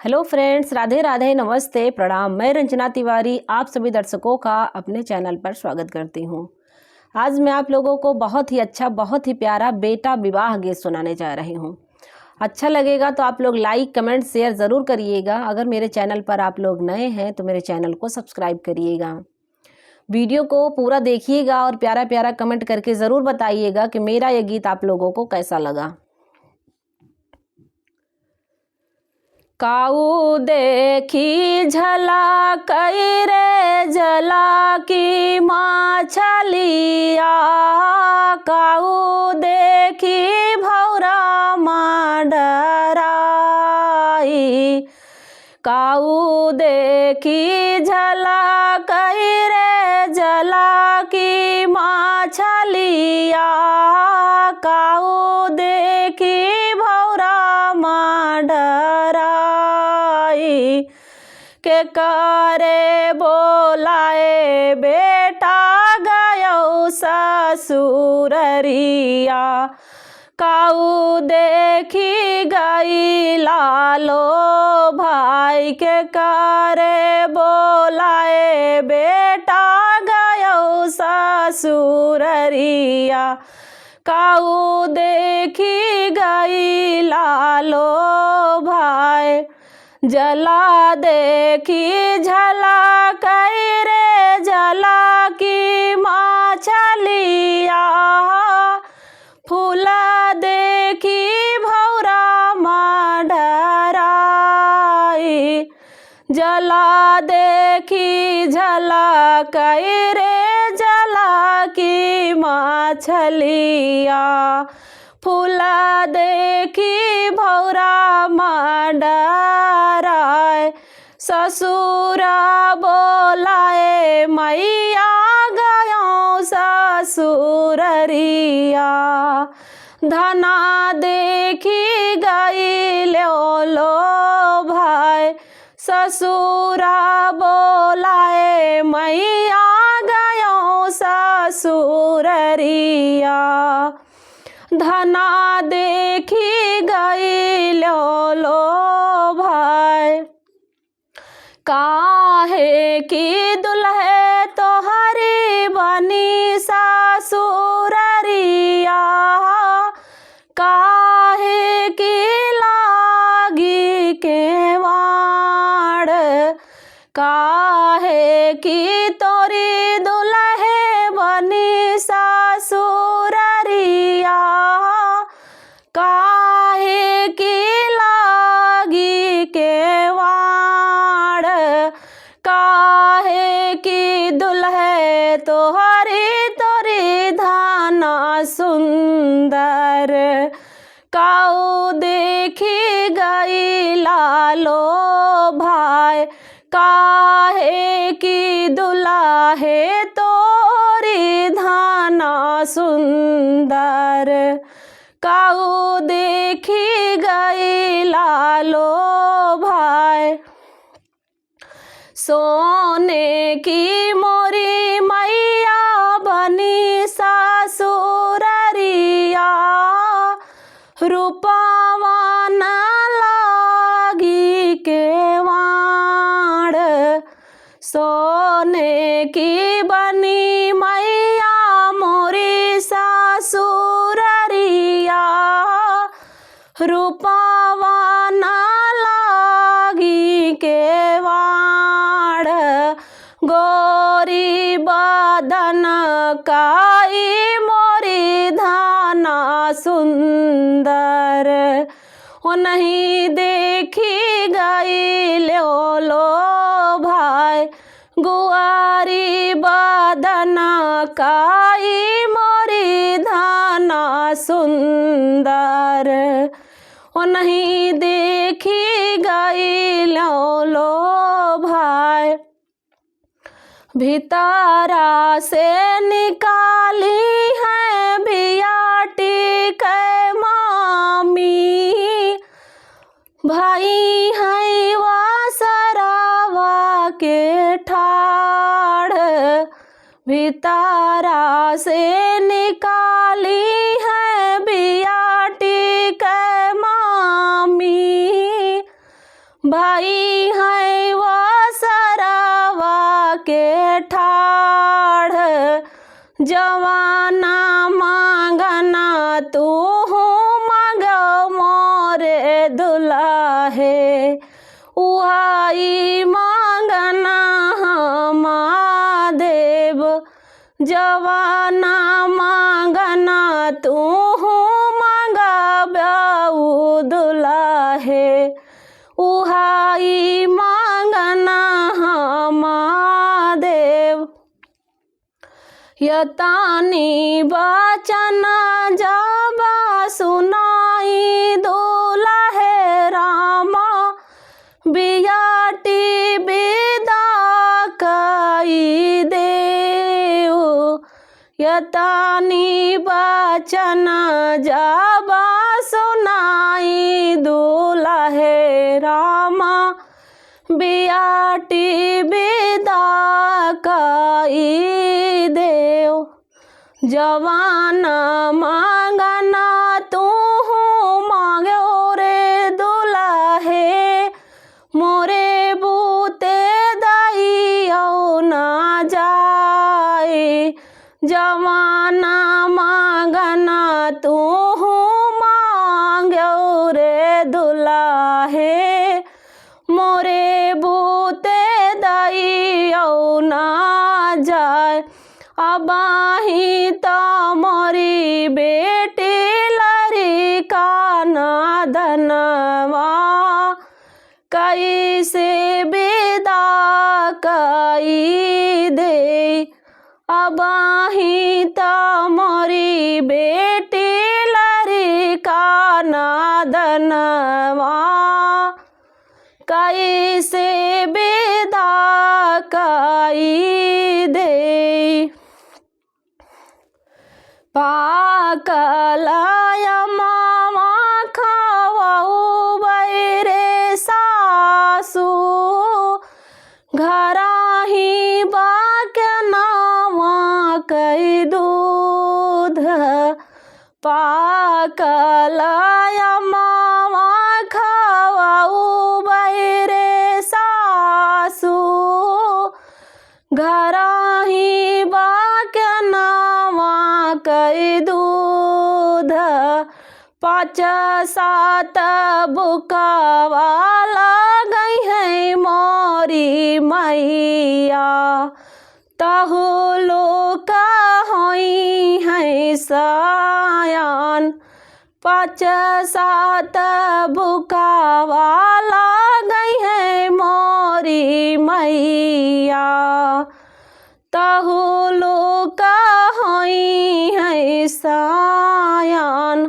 Hello friends, Radhe Radhe, नमस्ते, प्रणाम। मैं रंजना तिवारी आप सभी दर्शकों का अपने चैनल पर स्वागत करती हूँ। आज मैं आप लोगों को बहुत ही अच्छा, बहुत ही प्यारा बेटा विवाह गीत सुनाने जा रही हूँ। अच्छा लगेगा तो आप लोग लाइक, कमेंट, शेयर ज़रूर करिएगा। अगर मेरे चैनल पर आप लोग नए हैं तो मेरे चैनल को सब्सक्राइब करिएगा। वीडियो को पूरा देखिएगा और प्यारा प्यारा कमेंट करके ज़रूर बताइएगा कि मेरा ये गीत आप लोगों को कैसा लगा। काऊ देखी झलक रे जला की मछलिया, काऊ देखी भौरा माँ डराई, काऊ देखी झलक रे जला की मछलिया, काऊ देखी भौरा माँ डराई, के करे बोलाए बेटा गयो ससुररिया, काऊ देखी गई लालो भाई, के करे बोलाए बेटा गयो ससुररिया, काऊ देखी गई लालो भाई, जला देखी झलक रे जला की मछलिया, फूला देखी भौरा माँ डराई, जला देखी झलक रे जला की मछलिया, फूला देखी भौरा माँ डराए, ससुरा बोलाए मैया गयो ससुररिया, धना देखी गई लो भाई, ससुरा बोलाए मैया गयो ससुररिया, धना देखी गई लो भाई, काहे की दुल्हे तो हरी बनी ससुररिया, काहे की लागी केवाड़, काहे की तोरी दुल्हे बनी ससुररिया, काहे की लागी केवाड़, काहे की दुल्हे तोहरी तोरी धाना सुंदर, काऊ देखी गई लालो भाई, काहे की दुल्हे तोरी धाना सुंदर, काऊ देखी गई लालो भाई, सोने की मोरी मैया बनी ससुररिया, रूपावा न लागी केवाड़, सोने की बनी मैया मोरी ससुररिया, रूपावा न लागी केवाड़, गोरी बदन काई मोरी धाना सुंदर, वो नहीं देखी गई लो भाई, गुआरी बदन काई मोरी धाना सुंदर, वो नहीं देखी गई लो भाई, भीतरा से निकाली है भियाटी के मामी, भाई है वासरावा के ठाड़, भीतरा से निकाली है भियाटी के मामी, भाई है वो सरवा के ठाड़, जवाना मांगना तू मांगो मोरे दुल्हे, उहाई मांगना महादेव, जवाना मांगना तू मांगा ब्याऊ दुल्हे, उहाई मांगना महादेव। यतानी बचना जाबा सुनाई दुल्हे रामा, बियाटी विदा कई देऊ, यतानी बचना जाबा सुनाई दुल्हे रामा, बियाटी विदा कई देव। जवाना मांगना तू मांगो रे दुल्हे, मोरे बूते दाइयो ना जाए, जवाना मांगना तू मांगो रे दुल्हे, मोरे बूते दाइयो ना जाए। अबाही तो मोरी बेटी लरी का नादनवा, कैसे विदा कई दे, अबाही तो मोरी बेटी लरी का नादनवा, कैसे विदा कई दे। पाकलाया मामा खावाऊ बैरे सासू, घराही बाकनावा कई दूध, पाकलाया मामा खावाऊ बैरे सासू, घराही बाकनावा कई दूध, 5 7 बुकावाला गई है मोरी मैया, तहु लोग होई है सयान, 5 7 बुकावाला गई है मोरी मैया, तहु लोग होई है सयान।